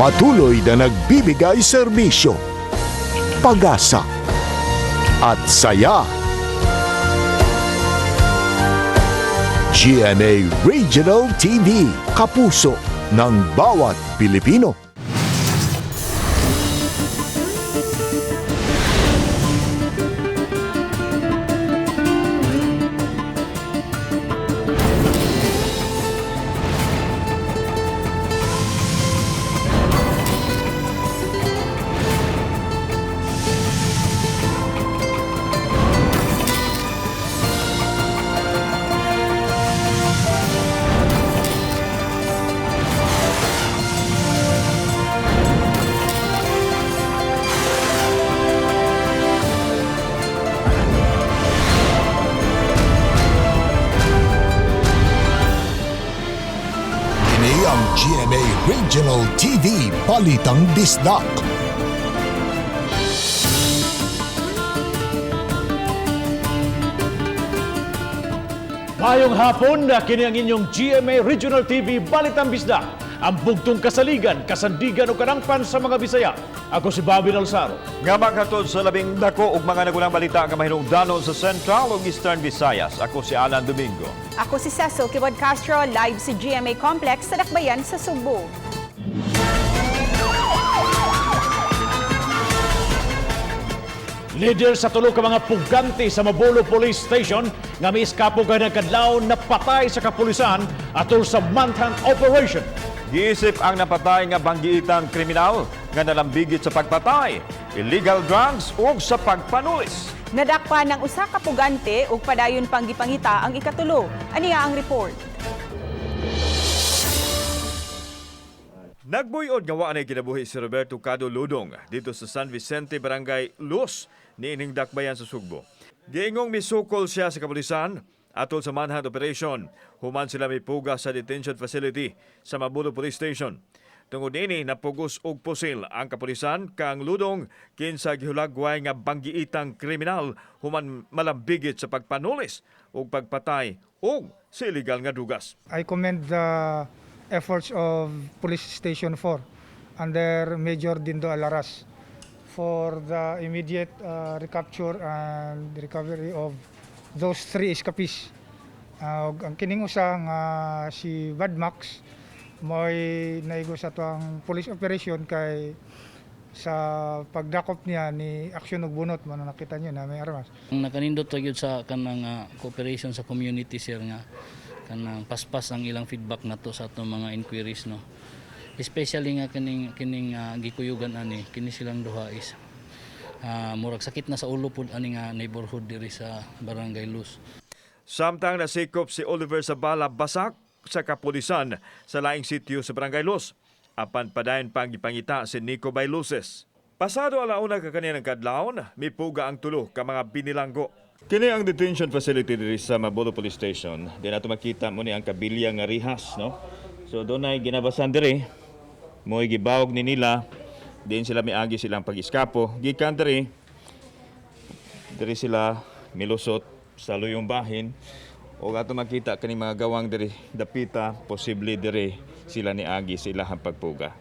Patuloy na nagbibigay serbisyo, pag-asa at saya. GMA Regional TV, kapuso ng bawat Pilipino. Ang GMA Regional TV Balitang Bisdak. Mayong hapon na kini ang inyong GMA Regional TV Balitang Bisdak. Ang bugtong kasaligan, kasandigan o kanangpan sa mga Bisaya. Ako si Bobby Nalsaro. Nga maghatod sa labing dako ug mga nagulang balita nga mahinungdanon sa Central ug Eastern Visayas. Ako si Alan Domingo. Ako si Cecil Kibod Castro, live sa GMA Complex sa Dakbayan sa Sugbo. Leader sa tulo ka mga pugante sa Mabolo Police Station nga may iskapo kay nagkadlaw na patay sa kapulisan atol sa manhunt operation. Giisip ang napatay nga banggiitang kriminal nga nalambigit sa pagpatay, illegal drugs ug sa pagpanulis. Nadakpa ng usa ka pugante ug padayon pang gipangita ang ikatulo. Aniya ang report. Nagbuyod nga wa nay kinabuhi si Roberto Cado Ludong dito sa San Vicente, Barangay Luz, niining Dakbayan sa Sugbo. Giingong misukol siya sa kapulisan atol sa manhunt operation. Human sila may puga sa detention facility sa Mabulo Police Station. Tungod ini napugos og pusil ang kapulisan kang Ludong kinsa gihulagway nga banggiitang kriminal human malambigit sa pagpanulis ug pagpatay og sa illegal nga dugas. I commend the efforts of Police Station 4 under Major Dindo Alaras for the immediate recapture and recovery of those three escapees. Ang kining usa nga si Badmax mo'y naigo sa tuang police operation kay sa pagdakop niya ni aksyon ug bunot man nakita niyo na may armas. Nakanindot ra gyud sa kanang cooperation sa community sir nga kanang paspas ang ilang feedback nato sa atong mga inquiries no. Especially nga kining gikuyugan ani kini silang duha is murag sakit na sa ulo pud ani nga neighborhood diri sa Barangay Luz. Samtang nasikop si Oliver Sabala Basak sa kapulisan sa laing sitio sa Barangay Luz. Apan padayon pang gipangita si Nico Bailuses. Pasado alauna ka kaninang kadlawon, mipuga ang tulo ka mga binilanggo. Kini ang detention facility diri sa Mabolo Police Station. Di nato makita mo ni ang kabilya nga rihas, no? So doon ay ginabasan diri. Mo'y gibawog ni nila. Diin sila miagi silang pag-iskapo. Gikan diri sila milusot sa luyong bahin. O ato makita kani mga gawang diri dapita, posible diri sila ni agi sa ilahang pagpuga.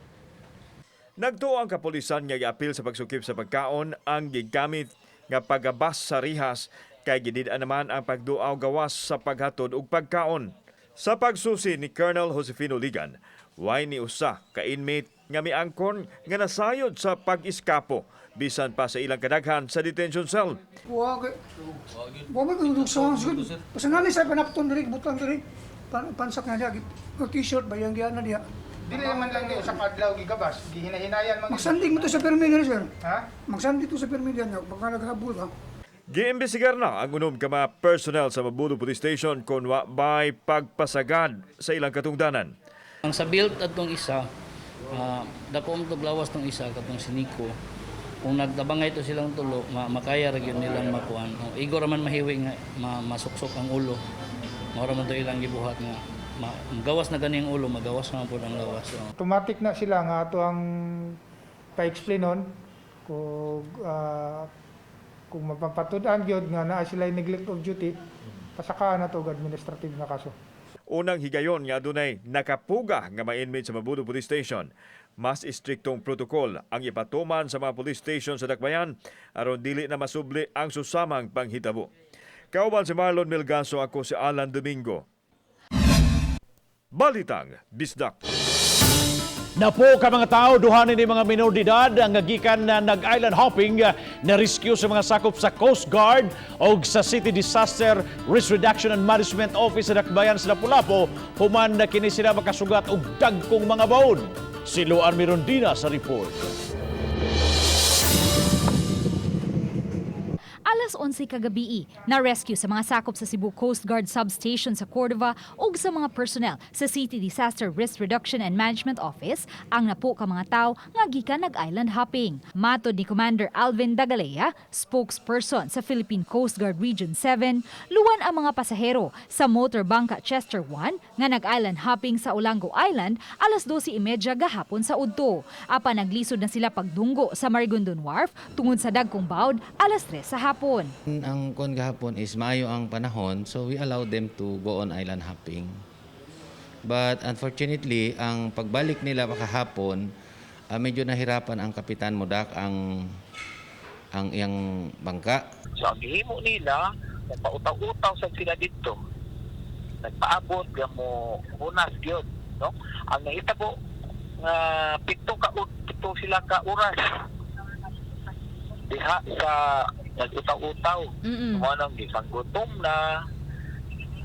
Nagtuo ang kapulisan nga giapil sa pagsukip sa pagkaon ang gigamit nga pagabas sa rihas kay gidid-an naman ang pagduaw gawas sa paghatod og pagkaon. Sa pagsusi ni Colonel Josefino Ligan, way ni usa ka inmate nga miangkon nga nasayod sa pag-iskapo bisan pa sa ilang kadaghan sa detention cell. Wa mo kung sa sigud. Pasanani sa panapton diri butang diri. Pansak na dia t-shirt bayang dia na dia. Dili man lang ni sa kadlaw gigabas, gihinahinayan man. Magsanding mo to sa permit sir. Ha? Magsandi to sa permit niya baka naghabol ka. Giimbestigar na ang unom ka mga personnel sa Mabulo Police Station kung wa ba'y pagpasagad sa ilang katungdanan. Ang sa build atong isa dako mo lawas tong isa katong si Nico. Kung nagtabangay to silang tulo, makaya ra gyud nilang makuan. Igor man mahiwi nga masuksok ang ulo. Mao man to ilang gibuhat nga gawas na gani ang ulo, magawas na pud ang lawas. So, Automatic na sila nga ato ang pa-explainon kung mapapatud-an gyud nga naa sila neglect of duty, pasakaan na to og administrative na kaso. Unang higayon nga adunay nakapuga nga ma-inmate sa Mabulo Police Station. Mas istriktong protokol ang ipatuman sa mga police station sa Dakbayan aron dili na masubli ang susamang panghitabo. Kauban si Marlon Melgaso, ako si Alan Domingo. Balitang Bisdak. Napo ka mga tao, duhanin ni mga minor de edad ang gikan na nag-island hopping na rescue sa mga sakop sa Coast Guard o sa City Disaster Risk Reduction and Management Office sa Dakbayan sa Lapu-Lapu, human na kini sila makasugat og dagkong mga baon. Si Luan Mirondina sa report. Alas 11 kagabi, na-rescue sa mga sakop sa Cebu Coast Guard Substation sa Cordova ug sa mga personnel sa City Disaster Risk Reduction and Management Office ang napo ka mga tao nga gikan nag-island hopping. Matod ni Commander Alvin Dagalea, spokesperson sa Philippine Coast Guard Region 7, luwan ang mga pasahero sa motor bangka Chester 1 nga nag-island hopping sa Olango Island alas 12:30 gahapon sa udto. Apan naglisod na sila pagdunggo sa Marigondon Wharf tungod sa dagkong bawd alas 3 sa hapon. Ang kon gahapon is maayo ang panahon, so we allow them to go on island hopping. But unfortunately, ang pagbalik nila kahapon, medyo nahirapan ang Kapitan Modak ang iyang bangka. So ang gihimo nila, nagpautaw-utaw sa sila dito. Nagpaabot mo unas gyud, no? Ang nahitabo nga pito sila ka oras. Diha sa nag-utaw-utaw. Manang gisang gutom na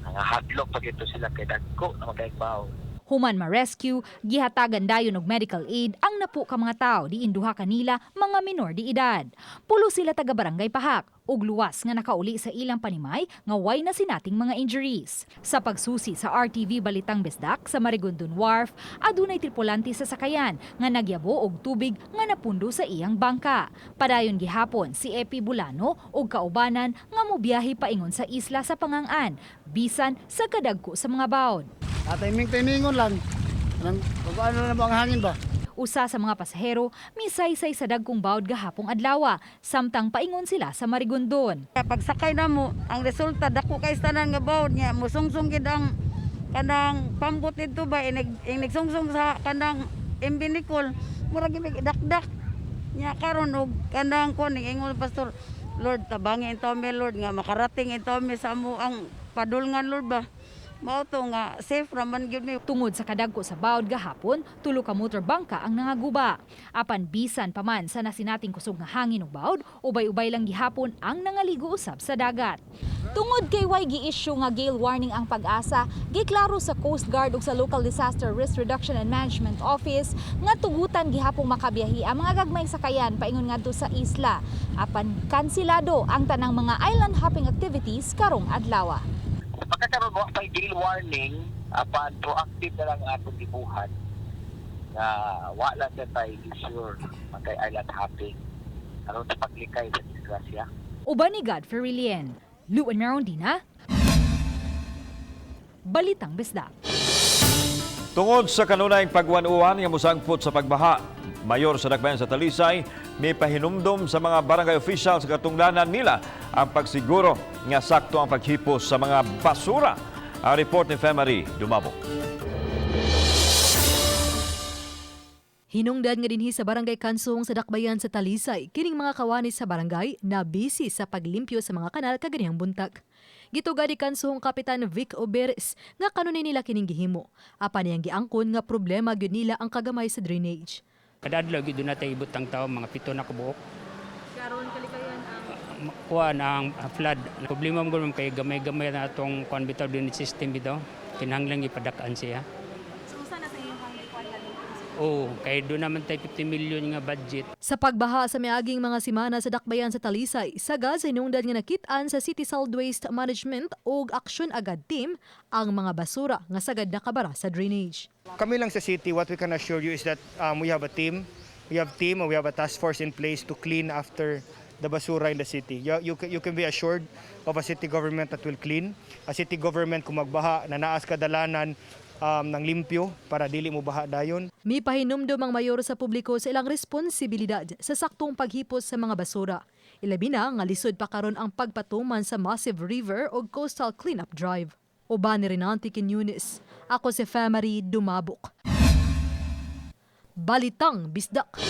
nga hadlok pag ito sila kay dagko na magkaibaw. Human ma-rescue, gihatagan dayon og medical aid ang napo ka mga tao diin duha kanila mga minor de edad. Pulo sila taga Barangay Pahak ug luwas nga nakauli sa ilang panimay nga way na sinating mga injuries. Sa pagsusi sa RTV Balitang Bisdak sa Marigondon Wharf, adunay tripulante sa sakayan nga nagyabo og tubig nga napundo sa iyang bangka. Padayon gihapon si Epi Bulano ug kaubanan nga mobiyahe paingon sa isla sa Pangangan, bisan sa kadagko sa mga bawd. Timing-timingon lang. Ano na ba ang hangin ba? Usa sa mga pasahero, misaysay sa dagkong bawd gahapong adlaw, samtang paingon sila sa Marigondon. Kapag sakay na mo, ang resulta dako kay tanan nga bawd niya, musungsong gid ang kanang pambot nito ba nagsungsong sa kanang imbinikol, murag gid dakdak nya karon og kanang kuning ingon pastor, Lord tabangin ito mi Lord nga makarating ito mi sa amo ang padulngan Lord ba. Mao to nga safe raman gyud mi. Tungod sa kadagko sa bawd gahapon, tulo ka motor bangka ang nangaguba. Apan bisan pa man sa nasinating kusog nga hangin ug bawd, ubay-ubay lang gihapon ang nangaligo usab sa dagat. Tungod kay way gi-issue nga gale warning ang Pag-asa, giklaro sa Coast Guard ug sa Local Disaster Risk Reduction and Management Office nga tugutan gihapong makabiyahe ang mga gagmay sakayan paingon ngadto sa isla. Apan kansilado ang tanang mga island hopping activities karong adlaw. Pagkakaroon mo pa gale warning, apan proactive na lang ang atong gibuhat na wala na tayo sure magkay island hopping aron sa paglikay sa disgrasya. Uban ni Godfrey Rilien, Luan Mirondina, Balitang Bisdak. Tungod sa kanunayang pagwanuan nga musangpot sa pagbaha, mayor sa Dakbayan sa Talisay, may pahinumdom sa mga barangay officials sa katungdanan nila ang pagsiguro nga sakto ang paghipos sa mga basura. Ang report ni Femari Dumabo. Hinungdan nga dinhi sa barangay Kansong sa Dakbayan sa Talisay, kining mga kawani sa barangay na busy sa paglimpyo sa mga kanal kaganihang buntag. Gituga di Kansong Kapitan Vic Oberes nga kanunay nila kining gihimo. Apan niyang giangkon nga problema gyud nila ang kagamay sa drainage. Kada adlaw gyud natay ibutang tawo mga 7 na kabuok. Karon kalikayan ang kuan ang flood. Problema mo gud kay gamay-gamay na atong kuan bitaw drainage system bitaw. Kinahanglan ipadak-an siya. So usa na sa iyong kuan Oh, kay do naman tay 50 million nga budget. Sa pagbaha sa miaging mga semana sa Dakbayan sa Talisay, sagad sa hinungdan nga nakit-an sa City Solid Waste Management ug Action Agad Team ang mga basura nga sagad nakabara sa drainage. Kami lang sa city, what we can assure you is that we have a team. We have a task force in place to clean after the basura in the city. You can be assured of a city government that will clean. A city government kung magbaha na naas kadalanan ng limpyo para dili mo baha dayon. May pahinumdum ang mayor sa publiko sa ilang responsibilidad sa saktong paghipos sa mga basura. Ilabi na nga lisod pa karon ang pagpatuman sa massive river o coastal cleanup drive. Uban ni Renante Quiñones. Ako si Femari Dumabok. Balitang Bisdak.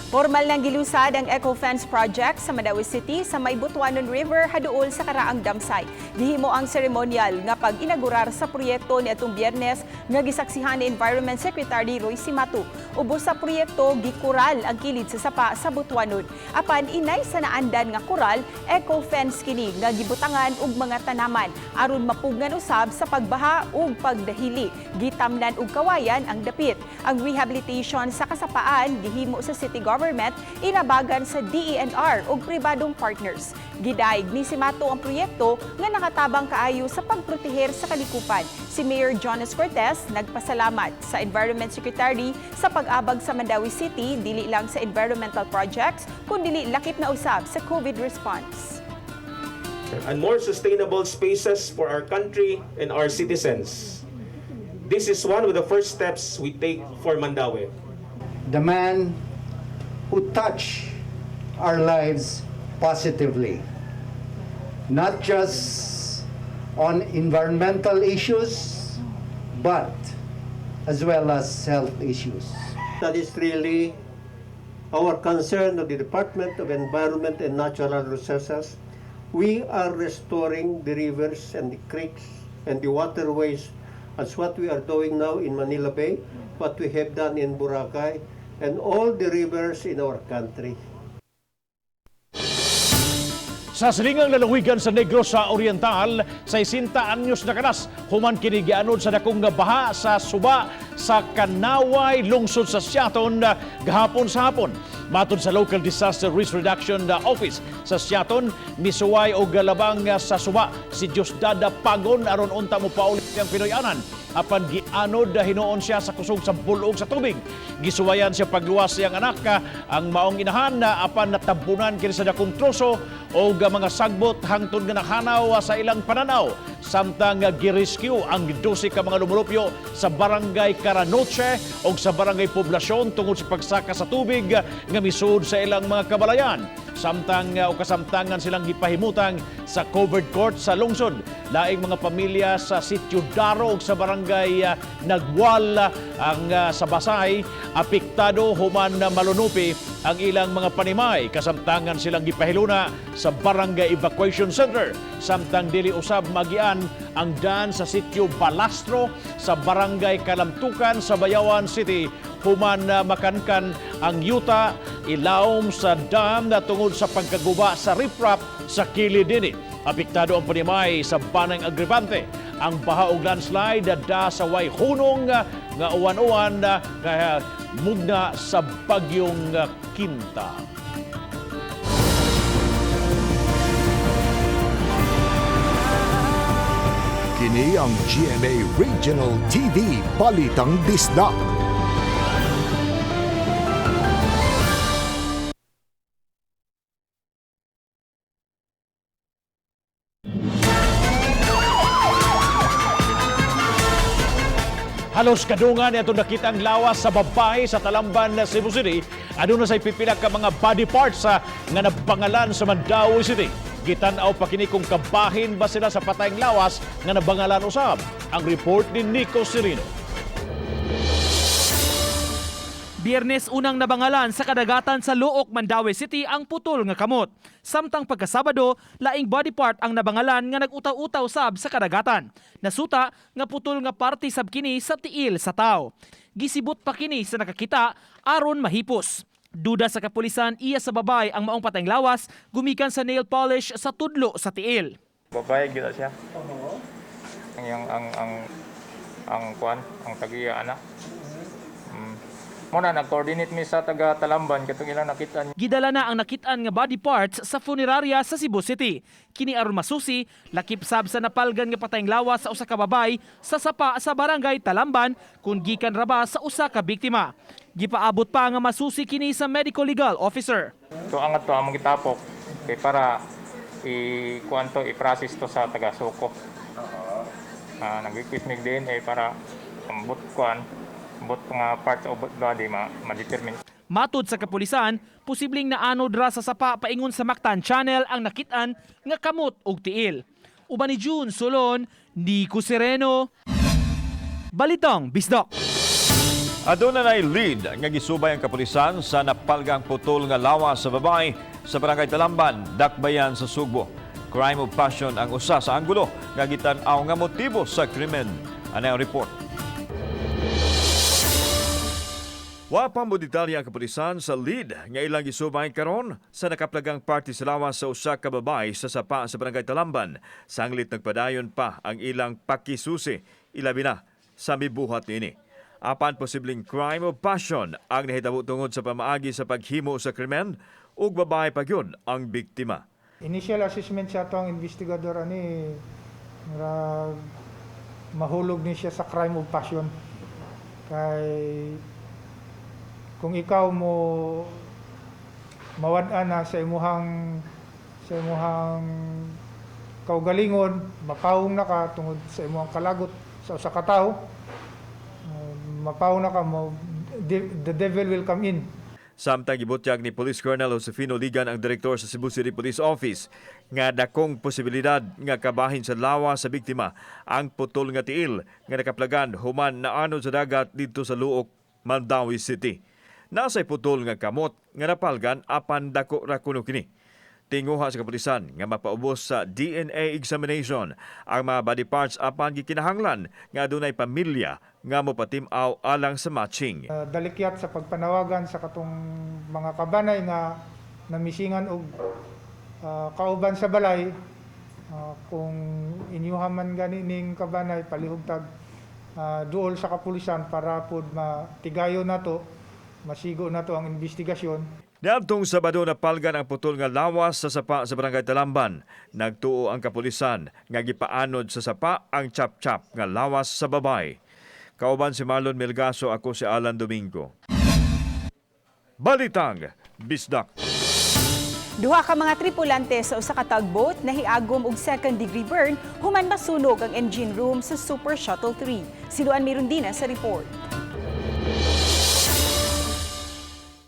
Formal nang gilusad ang Eco-Fence Project sa Mandaue City sa may Butuanon River haduol sa karaang damsay. Gihimo ang seremonyal nga pag-inaugurar sa proyekto ni atong Biyernes nga gisaksihan ni Environment Secretary Roy Cimatu. Ubos sa proyekto gikural ang kilid sa sapa sa Butuanon. Apan inay sa naandan nga kural, Eco-Fence kini nga gibutangan og mga tanaman aron mapugnan usab sa pagbaha ug pagdahili. Gitamnan og kawayan ang dapit. Ang rehabilitation sa kasapaan gihimo sa City Government inabagan sa DENR ug pribadong partners. Gidaig ni Cimatu ang proyekto nga nakatabang kaayo sa pagproteher sa kalikupan. Si Mayor Jonas Cortez nagpasalamat sa Environment Secretary sa pag-abag sa Mandaue City dili lang sa environmental projects kundi lakip na usab sa COVID response. And more sustainable spaces for our country and our citizens. This is one of the first steps we take for Mandaue. The man who touch our lives positively, not just on environmental issues, but as well as health issues. That is really our concern of the Department of Environment and Natural Resources. We are restoring the rivers and the creeks and the waterways as what we are doing now in Manila Bay, what we have done in Boracay, and all the rivers in our country. Sa silingang lalawigan sa Negros sa Oriental, sa 60 anyos na kanas, human kini gianod sa dakong nga baha sa suba sa Kanaway, lungsod sa Siaton, gahapon sa hapon. Matod sa Local Disaster Risk Reduction Office sa Siaton, misuway og galabang sa suba si Diosdada Pagon aron unta mo paulit ang Pinoyanan. Apan gianod hinuon siya sa kusog sa bulog sa tubig. Gisuwayan siya pagluwas siyang anak ang maong inahan apan natabunan kini sa dakong troso o mga sagbot hangtod nga nakanaw sa ilang pananaw. Samtang girescue ang 12 ka mga lumulupyo sa barangay Caranoche o sa barangay Poblasyon tungod sa pagsaka sa tubig nga misud sa ilang mga kabalayan. Samtang o kasamtangan silang gipahimutang sa covered court sa lungsod. Laing mga pamilya sa Sitio Daro o sa barangay Nagwal ang sa Basay, apektado human malunupi ang ilang mga panimay. Kasamtangan silang gipahiluna sa Barangay Evacuation Center. Samtang dili usab magian ang daan sa Sitio Balastro sa Barangay Kalamtukan sa Bayawan City. Human makankan ang yuta ilawom sa dam na tungod sa pagkaguba sa riprap sa kilid dinhi. Apektado ang panimay sa Banang Agripante. Ang baha og landslide da sa way hunong nga uwan-uwan kaya mugna sa bagyong Kinta. Kini ang GMA Regional TV Balitang Bisdak. Halos kadungan niya itong nakita ang lawas sa babae sa Talamban, Cebu City. Ano na sa'y pipila ka mga body parts nga nabangalan sa Mandaue City. Gitanaw pa kini kung kabahin ba sila sa patayang lawas nga nabangalan usab. Ang report ni Nico Serino. Biyernes unang nabangalan sa kadagatan sa Luok, Mandaue City ang putol nga kamot. Samtang pagkasabado, laing body part ang nabangalan nga nag-utaw-utaw sab sa kadagatan. Nasuta nga putol nga parte sab kini sa tiil sa tao. Gisibot pa kini sa nakakita aron mahipos. Duda sa kapulisan iya sa babay ang maong patayng lawas gumikan sa nail polish sa tudlo sa tiil. Babay gila siya. Ang tagiya ana. Muna nag-coordinate mi sa taga Talamban katong ilang nakitaan. Gidala na ang nakitaan nga body parts sa funeraria sa Cebu City. Kini aron masusi, lakip sab sa napalgan nga patayng lawas sa usa ka babay sa sapa sa barangay Talamban kung gikan ra ba sa usa ka biktima. Gipaabot pa nga masusi kini sa medical legal officer. So angat to among gitapok kay para i-process to sa taga Suko. Nag-request mig DNA para ambot nga parts of body ma-determine. Matod sa kapulisan, posibleng naanod ra sa sapa paingon sa Mactan Channel ang nakitaan nga kamot og tiil. Uban ni June Solon, Nico Sereno, Balitang Bisdak. Aduna na lead nga gisubay ang kapulisan sa napalgang putol nga lawas sa babae sa Barangay Talamban, Dakbayan sa Sugbo. Crime of passion ang usa sa anggulo nga gitan-aw nga motibo sa krimen. Ano ang report? Wa pa mo detalye ang kapulisan sa lead nga ilang gisubay karon sa nakaplagang party sa lawas sa usa ka babae sa sapa sa Barangay Talamban. Sanglit nagpadayon pa ang ilang pakisusi, ilabi na sa mibuhat nini. Apan posibleng crime of passion ang nahitabo tungod sa pamaagi sa paghimo sa krimen ug babae pa gyud ang biktima. Initial assessment sa atong investigador ani mahulog ni siya sa crime of passion. Kay kung ikaw mo mawad-an na sa imuhang kaugalingon, mapawong na ka tungod sa imuhang kalagot sa usa ka tawo, mapawong na ka mo, the devil will come in. Samtang gibutyag ni Police Colonel Josefino Ligan ang direktor sa Cebu City Police Office nga dakong posibilidad nga kabahin sa lawa sa biktima ang putol nga tiil nga nakaplagan human na anod sa dagat dito sa Luok, Mandawi City. Nasa'y putol nga kamot nga napalgan apan dako ra kuno kini. Tinguha sa kapulisan nga mapaubos sa DNA examination ang mga body parts apan gikinahanglan nga adunay pamilya nga mopatim-aw alang sa matching. Dalikyat sa pagpanawagan sa katong mga kabanay nga namisingan og kauban sa balay, kung inyuha man ganining kabanay palihog tag duol sa kapulisan para pod matigayon nato, masigo nato ang investigasyon. Niadtong Sabado napalgan ang putol nga lawas sa sapa sa Barangay Talamban. Nagtuo ang kapulisan nga gipaanod sa sapa ang chap-chap nga lawas sa babay. Kauban si Marlon Melgaso, ako si Alan Domingo. Balitang Bisdak. Duha ka mga tripulante sa usa ka tugboat nahiagom og second-degree burn human masunog ang engine room sa Super Shuttle 3. Si Luan Mirundina sa report.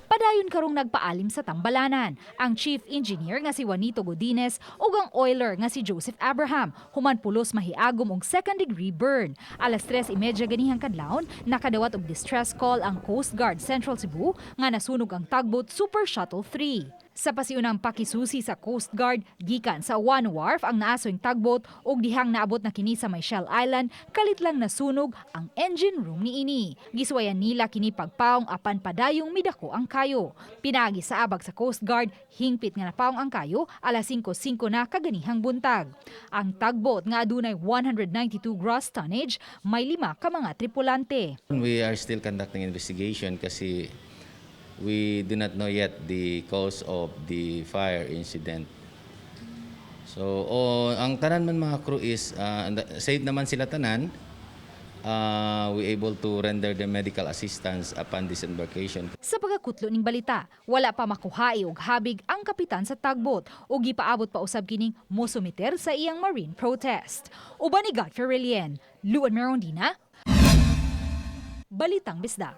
Padayon karong nagpaalim sa tambalanan ang chief engineer nga si Juanito Godinez ug ang oiler nga si Joseph Abraham human pulos mahiagom og second-degree burn. Alas 3:30 ganihang kadlawon nakadawat og distress call ang Coast Guard Central Cebu nga nasunog ang tugboat Super Shuttle 3. Sa pasiunang pakisusi sa Coast Guard, gikan sa One Wharf ang naasoy tugboat ug dihang naabot na kini sa Michelle Island, kalit lang nasunog ang engine room niini. Giswayan nila kini pagpaong apan padayong midako ang kayo. Pinagi sa abag sa Coast Guard, hingpit nga napaong ang kayo alas 5:05 na kaganihang buntag. Ang tugboat nga adunay 192 gross tonnage, may 5 ka mga tripulante. We are still conducting investigation kasi we do not know yet the cause of the fire incident. So, ang tanan man mga crew is, safe naman sila tanan. We able to render the medical assistance upon disembarkation. Sa pagkakutlo ning balita, wala pa makuhai og habig ang kapitan sa tugboat ug gipaabot pa usab kining mosumiter sa iyang marine protest. Uban ni Godfrey Relien, Luan Mirondina, Balitang Bisdak.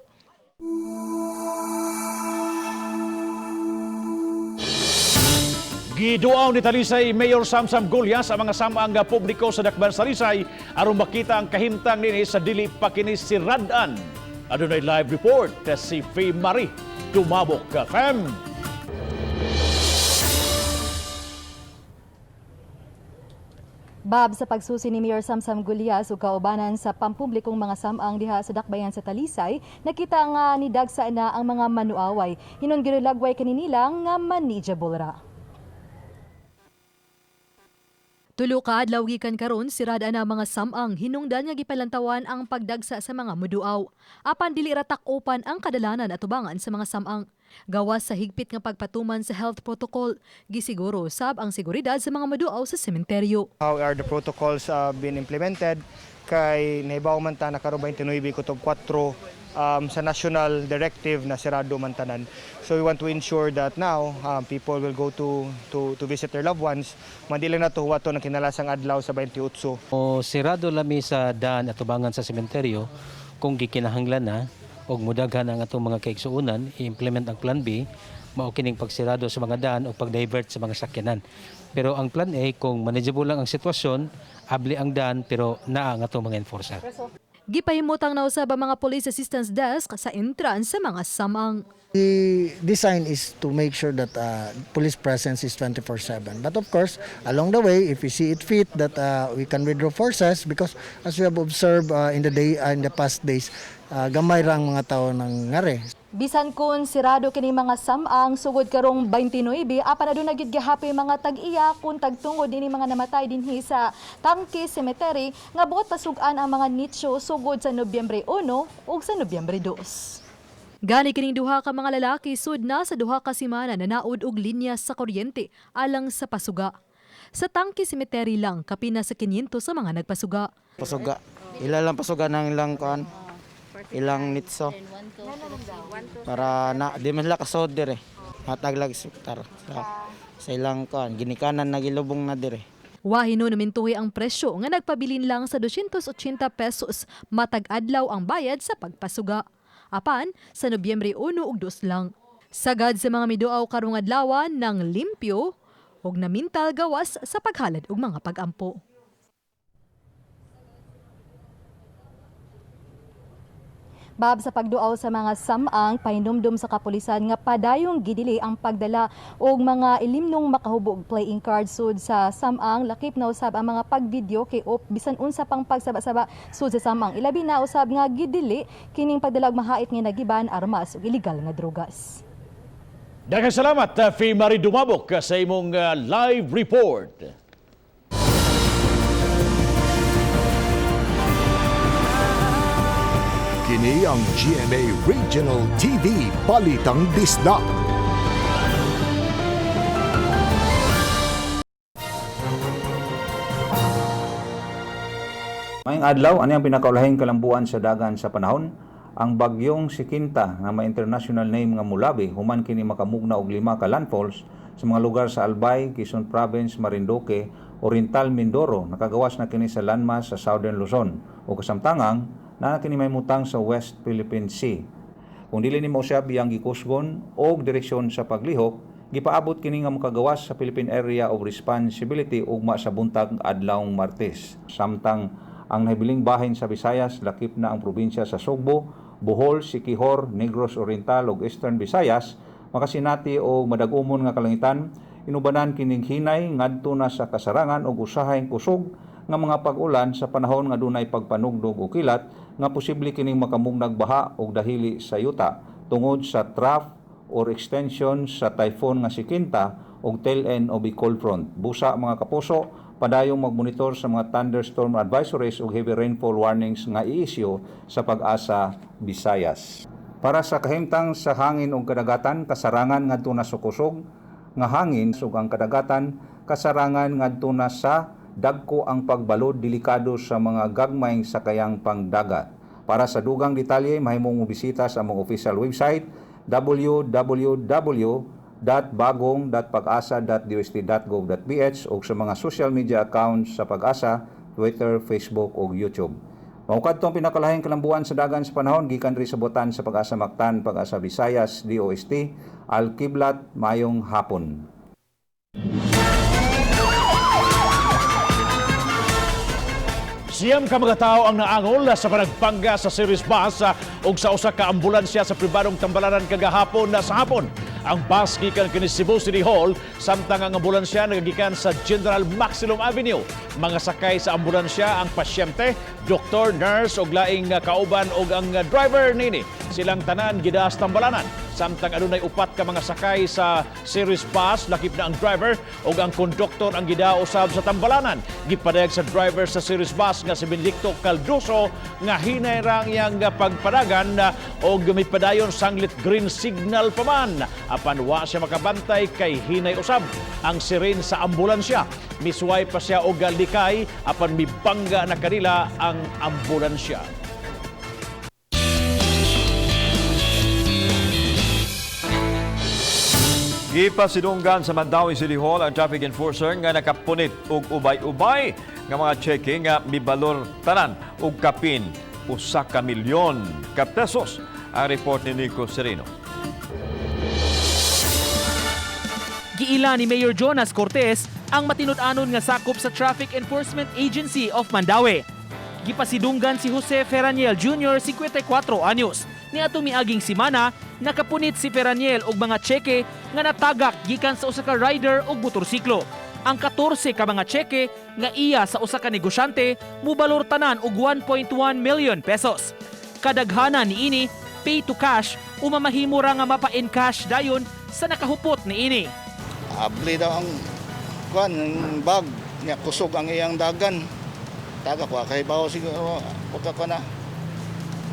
Giduaw ni Talisay Mayor Samsam Gulyas ang mga samaang publiko sa Dakban Talisay aron makita ang kahimtang nini sa dili pa kini siradan. Adunay live report si Faye Marie Tumabok FM. Bab sa pagsusi ni Mayor Samsam Gulyas ug kaubanan sa pampublikong mga samang diha sa Dakbayan sa Talisay, nakita nga ni dagsa na ang mga manuaway. Hinon ginulagway kaninila nga manageable ra. Tulo ka adlaw gikan karon sirada na mga samang hinungdan nga gipalantawan ang pagdagsa sa mga muduaw. Apan dili ra tak-opan ang kadalanan at tubangan sa mga samang. Gawas sa higpit nga pagpatuman sa health protocol, gisiguro sab ang seguridad sa mga muduaw sa sementeryo. How are the protocols being implemented? Kay nahibaw man ta nakaroon 29 kutob 4 sa national directive na sirado man tanan. So we want to ensure that now people will go to visit their loved ones. Mandi lang na to wato ng kinalasang adlaw sa 28. Sirado lami sa daan at tubangan sa sementeryo kung gikinahanglan na og mudaghan ang atong mga kaigsuonan i-implement ang plan B mao kining pagsirado sa mga daan o pag-divert sa mga sakyanan. Pero ang plan A kung manageable lang ang sitwasyon, abli ang daan pero naa ang atong mga enforcer. Gipahimutang na usab ang mga police assistance desk sa entrance sa mga samang. The design is to make sure that police presence is 24/7. But of course, along the way, if we see it fit that we can withdraw forces, because as we have observed in the past days, gamay ra ang mga tao nang ngari. Bisan kun sirado kini mga samang sugod karong 29, apan aduna gid gihapi mga tag-iya kun tagtungod ini mga namatay dinhi sa Tangke Cemetery nga buot pasugan ang mga nicho sugod sa Nobyembre 1 ug sa Nobyembre 2. Gani kining duha ka mga lalaki sud na sa duha ka semana na naud og linya sa kuryente alang sa pasuga. Sa Tangke Cemetery lang kapina sa 500 sa mga nagpasuga. Pasuga, ilalang pasuga ng ilang kuan, ilang nitso. Para na di man sila kasod dire. Mataglag sultar sa ilang kuan, ginikanan nagilubong na dire. Wahino namintuhi ang presyo nga nagpabilin lang sa 280 pesos matag adlaw ang bayad sa pagpasuga. Apan, sa Nobyembre 1 ug 2 lang. Sagad sa mga miduaw karong adlaw ng limpyo ug namintal gawas sa paghalad og mga pag-ampo. Bab sa pagduaw sa mga samang, pahinumdum sa kapulisan nga padayong gidili ang pagdala og mga ilimnong makahubog playing card sud sa samang. Lakip na usab ang mga pagvideo kay op bisan unsa pang pagsaba-saba sud sa samang. Ilabi na usab nga gidili kining pagdala og mahait nga nagiban armas ug illegal nga drogas. Daghang salamat, Fee Marie Dumabok, sa imong live report. Kini ang GMA Regional TV Balitang Disda. Mayong adlaw, ano ang pinakaulahing kalambuan sa dagan sa panahon? Ang bagyong Sikinta nga may international name nga Mulabi, human kini makamugna og 5 ka landfalls sa mga lugar sa Albay, Quezon Province, Marinduque, Oriental Mindoro. Nakagawas na kini sa landmass sa Southern Luzon o kasamtangang na kini may mutang sa West Philippine Sea. Kung dili nimo siya biyang gikusgon og direksyon sa paglihok, gipaabot kini nga makagawas sa Philippine Area of Responsibility ugma sa buntag adlawng Martes. Samtang ang nahibiling bahin sa Visayas, lakip na ang probinsya sa Sugbo, Bohol, Siquijor, Negros Oriental ug Eastern Visayas, makasinati o madagumon nga kalangitan, inubanan kining hinay ngadto na sa kasarangan ug usahayng kusog nga mga pag-ulan sa panahon nga dunay pagpanugdog o kilat nga posible kining makamugnag baha og dahili sa yuta tungod sa trough or extension sa typhoon nga Sikinta og tail end of a cold front. Busa mga kapuso, padayong magmonitor sa mga thunderstorm advisories ug heavy rainfall warnings nga i-issue sa Pag-asa, Visayas. Para sa kahimtang sa hangin ug kadagatan, kasarangan ngadto na sa kusog nga hangin ug ang kadagatan kasarangan ngadto na sa dagko ang pagbalod delikado sa mga gagmayng sakayang pangdagat. Para sa dugang detalye, mahimong mobisita sa among official website www.bagong.pagasa.dust.gov.ph o sa mga social media accounts sa Pag-asa, Twitter, Facebook o YouTube. Maukad itong pinakalahing kalambuan sa dagan sa panahon, gikan rin sa botan sa Pag-asa Mactan, Pag-asa Visayas, DOST, Al-Kiblat, mayong hapon. Siyam ka mga tao ang naangol sa panagpangga sa series bus ug sa usa ka ambulansya sa pribadong tambalanan kagahapon na sa hapon. Ang bus gikan kini Cebu City Hall samtang ang ambulansya nagagikan sa General Maximum Avenue. Mga sakay sa ambulansya ang pasyente, doktor, nurse ug laing kauban ug ang driver nini. Silang tanan gidaas tambalanan. Samtang adunay upat ka mga sakay sa series bus, lakip na ang driver ug ang konduktor ang gidao usab sa tambalanan. Gipadayag sa driver sa series bus nga si Benedicto Caldoso nga hinay ra yang pagpadagan og mipadayon sanglit green signal pa man. Apan wa siya makabantay kay hinay usab ang siren sa ambulansya. Misway pa siya og likay apan mibangga na kanila ang ambulansya. Gipasidunggan sa Mandawi City Hall ang traffic enforcer nga nakapunit og ubay-ubay nga mga checking nga mibalor tanan og kapin 1 milyon ka pesos. Ang report ni Nico Sereno. Giila ni Mayor Jonas Cortez ang matinud-anon nga sakop sa Traffic Enforcement Agency of Mandawi. Gipasidunggan si Jose Ferraniel Jr. 54 anyos. Niadtong miaging semana nakapunit si Ferraniel og mga tseke nga natagak gikan sa usa ka rider og motorsiklo. Ang 14 ka mga tseke nga iya sa usa ka negosyante mubalor tanan og 1.1 million pesos. Kadaghanan niini pay to cash o mamahimo ra nga mapa-encash dayon sa nakahupot niini. Abli daw ang kuan bag nya kusog ang iyang dagan. Taga ko kay bawo siguro pagka ko na.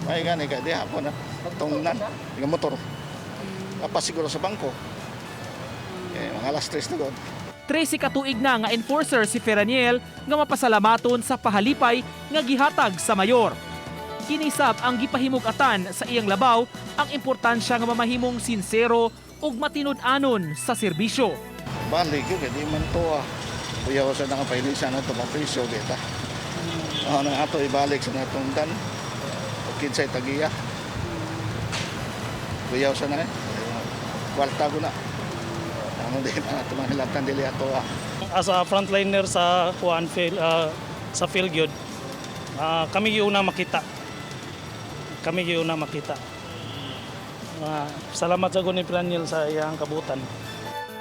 May gani ka diha po na tungnan ng motor. Kapag siguro sa bangko. Mga alas 3 na god. 13 ka tuig na nga enforcer si Ferraniel nga mapasalamaton sa pahalipay nga gihatag sa mayor. Kinisab ang gipahimug-atan sa iyang labaw ang importansya nga mamahimong sinsero ug matinud-anon sa serbisyo. Balik yun, di man to kuya ko sa nakapainisan na ito mga presyo kita. Ano nga ito, ibalik sa natong dan. O kinsay tagiya. Kuya ko sa na kwarta ko na. Ano din na ito mga hilatan dili ato As a frontliner sa sa PhilGud, kami yung una makita. Salamat sa Guni Ferraniel sa iyang kabutan.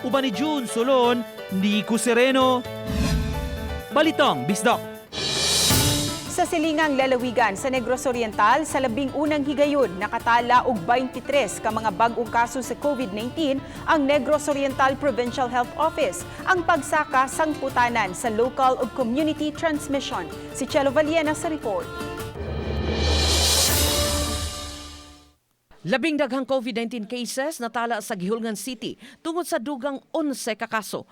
Uban ni June Solon, Nico Sereno, Balitang Bisdak. Sa silingang lalawigan sa Negros Oriental, sa labing unang higayon, nakatala og 23 ka mga bag-ong kaso sa COVID-19 ang Negros Oriental Provincial Health Office. Ang pagsaka sangputanan sa local ug community transmission. Si Chelo Valiena sa report. Labing daghang COVID-19 cases natala sa Gihulngan City tungod sa dugang 11 ka kaso.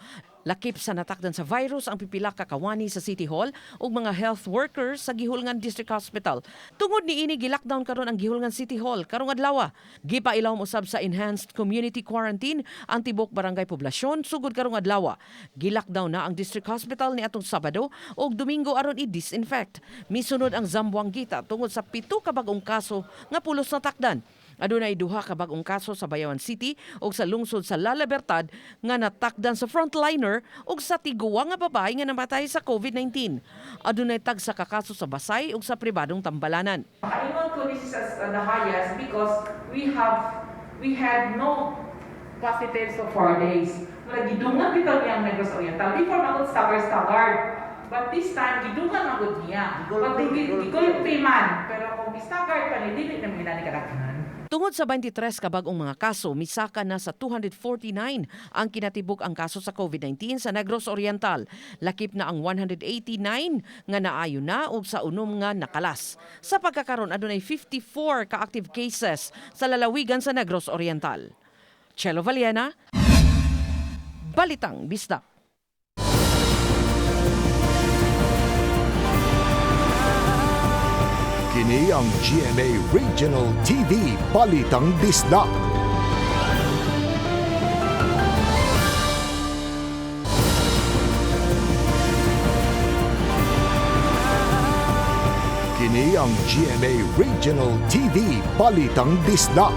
Lakip sa natakdan sa virus ang pipila ka kawani sa City Hall ug mga health workers sa Gihulngan District Hospital. Tungod niini gi-lockdown karon ang Gihulngan City Hall karong adlaw. Gipailawom usab sa enhanced community quarantine ang tibok barangay poblasyon sugod karong adlaw. Gi-lockdown na ang District Hospital niadtong Sabado ug Domingo aron i-disinfect. Misunod ang Zamboanguita tungod sa 7 ka bag-ong kaso nga pulos natakdan. Adunay 2 ka bag-ong kaso sa Bayawan City ug sa lungsod sa La Libertad nga natakdan sa frontliner ug sa tiguwa nga babae nga namatay sa COVID-19. Adunay tagsa ka kaso sa Basay ug sa pribadong tambalanan. Ingon ko this is the highest because we had no positives for 4 days. Gidungan bitaw niyang Negros Oriental before magod staggered. But this time gidungan magod niya. But gigulpi man pero kung staggered pa ni dili na minani kadaghanan. Tungod sa 23 ka bag-ong mga kaso, misaka na sa 249 ang kinatibuk ang kaso sa COVID-19 sa Negros Oriental. Lakip na ang 189 nga naayo na ug sa unom nga nakalas. Sa pagkakaron adunay 54 ka active cases sa lalawigan sa Negros Oriental. Chelo Valiena, Balitang Bisdak. Kini ang GMA Regional TV Balitang Bisdak. Kini ang GMA Regional TV Balitang Bisdak.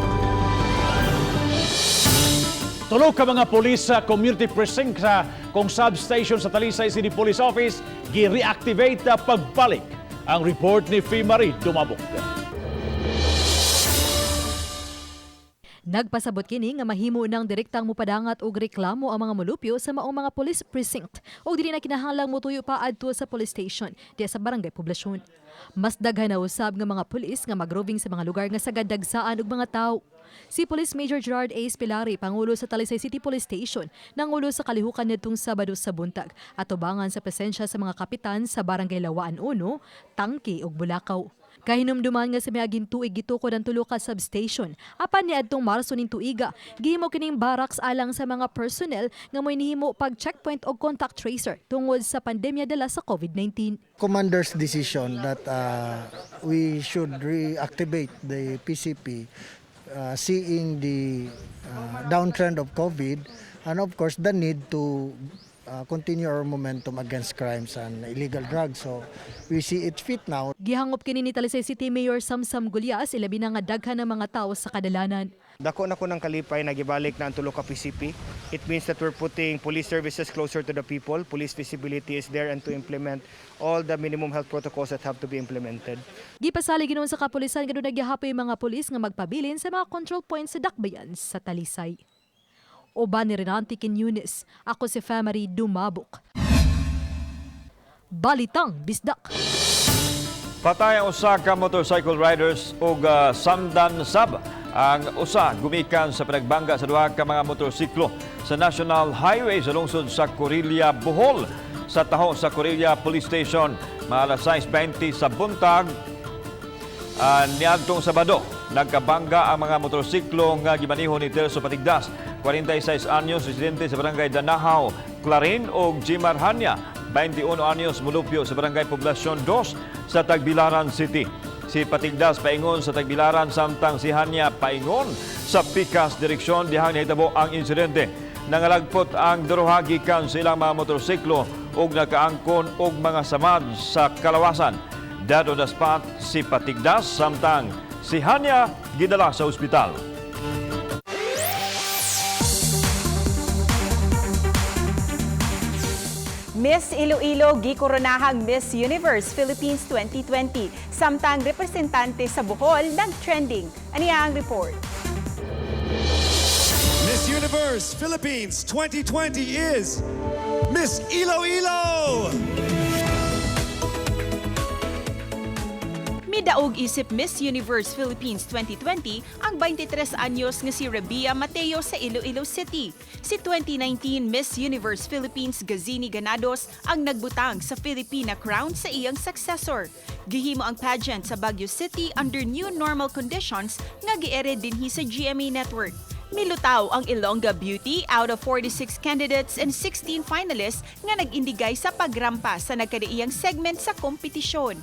Tulog ka mga pulis sa community precinct sa kung substation sa Talisay City Police Office gi-reactivate na pagbalik. Ang report ni Fee Marie Dumabok. Nagpasabot kini nga mahimo ng direktang mupadangat og reklamo ang mga molupyo sa maong mga police precinct o dili na kinahanglang motuyo pa adto sa police station diya sa barangay poblasyon. Mas daghan na usab nga mga pulis nga magroving sa mga lugar nga sagad dagsaan og mga tawo. Si Police Major Gerard A. Spilari, Pangulo sa Talisay City Police Station, nangulo sa kalihukan nitong Sabado sa buntag at tubangan sa presensya sa mga kapitan sa Barangay Lawaan 1, Tangke ug Bulacau. Kahinumduman nga sa miaging tuig gitukod ang 3 ka substation. Apan niadtong Marso ning tuiga, gihimo kining barracks alang sa mga personnel nga moy nihimo pag checkpoint og contact tracer tungod sa pandemya dala sa COVID-19. Commander's decision that we should reactivate the PCP seeing the downtrend of COVID and of course the need to continue our momentum against crimes and illegal drugs. So we see it fit now. Gihangop kini ni Talisay City Mayor Samsam Gulyas ilabi na nga daghan ng mga tawo sa kadalanan. Dako na ko ng kalipay na gibalik na ang tulo ka PCP. It means that we're putting police services closer to the people. Police visibility is there and to implement all the minimum health protocols that have to be implemented. Gipasalig ginoon sa kapulisan kadto nagyahapoy mga pulis nga magpabilin sa mga control points sa dakbayan sa Talisay. Uban ni Renante Quiñones, ako si Famary Dumabok. Balitang Bisdak. Patay ang usa ka motorcycle riders ug samdan sab ang usa gumikan sa pinagbangga sa duha ka mga motorsiklo sa National Highway sa lungsod sa Corilla, Bohol. Sa taho sa Corilla Police Station, maalas 6:20 sa buntag niadtong Sabado. Nagkabangga ang mga motorsiklo nga gimaneho ni Terso Patigdas, 46 anyos, residente sa barangay Danahaw, Clarin o Jimar Hanya, 21 anyos, mulupyo sa barangay Poblasyon 2 sa Tagbilaran City. Si Patigdas paingon sa Tagbilaran samtang si Hanya paingon sa Pikas direksyon dihang nahitabo ang insidente. Nangalagpot ang duruha gikan sa ilang mga motorsiklo ug nakaangkon og mga samad sa kalawasan. Dead on the spot si Patigdas samtang si Hanya gidala sa ospital. Miss Iloilo gikoronahang Miss Universe Philippines 2020 samtang representante sa Bohol nag-trending. Aniya ang report. Miss Universe Philippines 2020 is Miss Iloilo! Midaog isip Miss Universe Philippines 2020 ang 23 anyos nga si Rabia Mateo sa Iloilo City. Si 2019 Miss Universe Philippines Gazini Ganados ang nagbutang sa Filipina crown sa iyang successor. Gihimo ang pageant sa Baguio City under new normal conditions nga giere dinhi sa GMA Network. Milutaw ang Ilongga Beauty out of 46 candidates and 16 finalists nga nag-indigay sa pagrampa sa nagkadaiyang segment sa kompetisyon.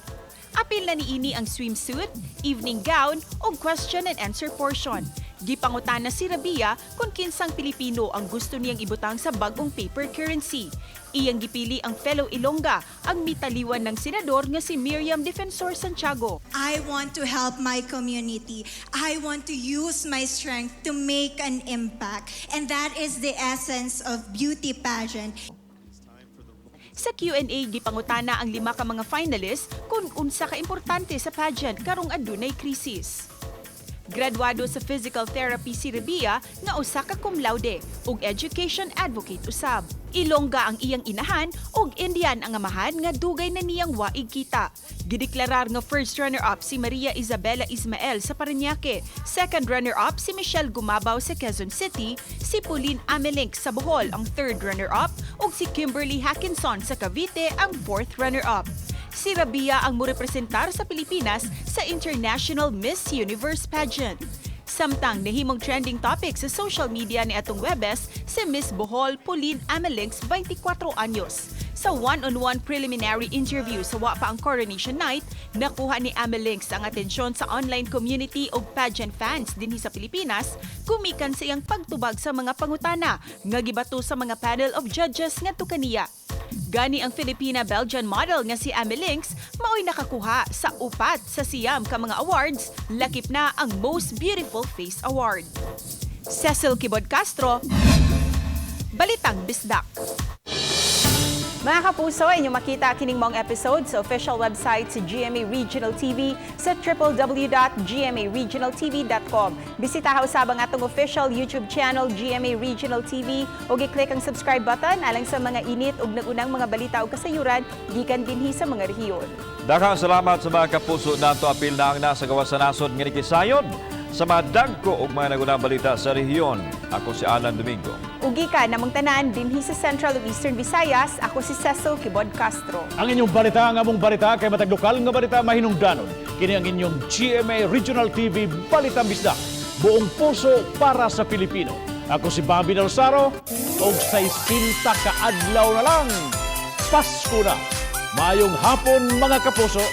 Apil na niini ang swimsuit, evening gown o question and answer portion. Gipangutana si Rabia kung kinsang Pilipino ang gusto niyang ibutang sa bagong paper currency. Iyang gipili ang fellow Ilongga, ang mitaliwan ng senador nga si Miriam Defensor Santiago. I want to help my community. I want to use my strength to make an impact. And that is the essence of beauty pageant. Sa Q&A, gipangutana ang 5 ka mga finalists kung unsa ka importante sa pageant karong adunay krisis. Graduado sa physical therapy si Rabia nga usa ka cum laude ug education advocate usab. Ilongga ang iyang inahan ug Indian ang amahan nga dugay na niyang waig kita. Gideklarar nga first runner-up si Maria Isabela Ismael sa Parañaque, second runner-up si Michelle Gumabaw sa Quezon City, si Pauline Amelink sa Bohol ang third runner-up ug si Kimberly Hackinson sa Cavite ang fourth runner-up. Si Rabia ang murepresentar sa Pilipinas sa International Miss Universe pageant. Samtang nahimong trending topic sa social media ni atong Webes si Miss Bohol Pauline Amelinks, 24 anyos. Sa one-on-one preliminary interview sa wa pa ang coronation night, nakuha ni Amelinks ang atensyon sa online community o pageant fans dinhi sa Pilipinas, kumikan sa iyang pagtubag sa mga pangutana nga gibato sa mga panel of judges ngadto kaniya. Gani ang Filipina-Belgian model nga si Amelinks maoy nakakuha sa 4 sa siyam ka mga awards, lakip na ang Most Beautiful Face Award. Cecil Kibod Castro, Balitang Bisdak. Mga kapuso, inyo makita kining mong episode sa official website sa GMA Regional TV sa www.gmaregionaltv.com. Bisitahaw sabang atong official YouTube channel GMA Regional TV ug i-click ang subscribe button alang sa mga init ug nagunang mga balita ug kasayuran gikan dinhi sa mga rehiyon. Daghang salamat sa mga kapuso nato apil na ang nasa gawas sa nasod nga nikisayon sa mga dagko ug mga nagunang balita sa rehiyon. Ako si Alan Domingo. Ugi ka namang tanan dinhi sa Central ug Eastern Visayas, ako si Cecil Kibod Castro. Ang inyong balita, ang among balita kay matag lokal nga balita mahinungdanon. Kini ang inyong GMA Regional TV Balitang Bisdak. Buong puso para sa Pilipino. Ako si Bobby Dalsaro ug sa 60 ka adlaw na lang Pasko na. Mayong hapon mga kapuso.